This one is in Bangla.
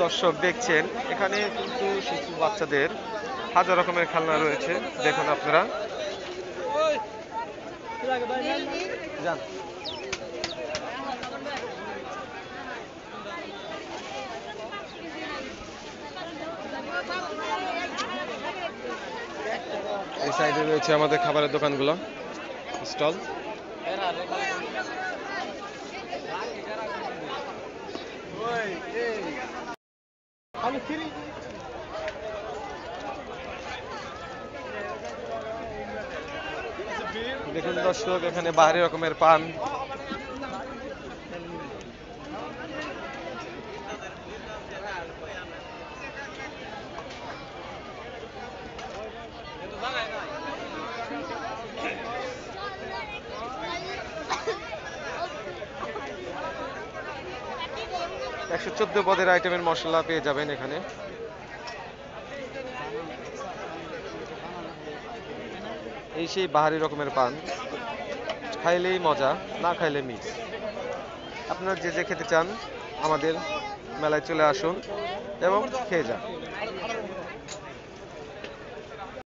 দর্শক দেখছেন এখানে কিন্তু শিশু বাচ্চাদের হাজার রকমের খেলনা রয়েছে। দেখুন আপনারা যান। এই সাইডে রয়েছে আমাদের খাবারের দোকানগুলো, স্টল। দেখুন দর্শক এখানে বাহারি রকমের পান। একশো ১৪ পদের আইটেমের মশলা পেয়ে যাবেন এখানে। এই সেই বাহারি রকমের পান, খাইলেই মজা, না খাইলে মিস। আপনারা যে যে খেতে চান আমাদের মেলায় চলে আসুন এবং খেয়ে যান।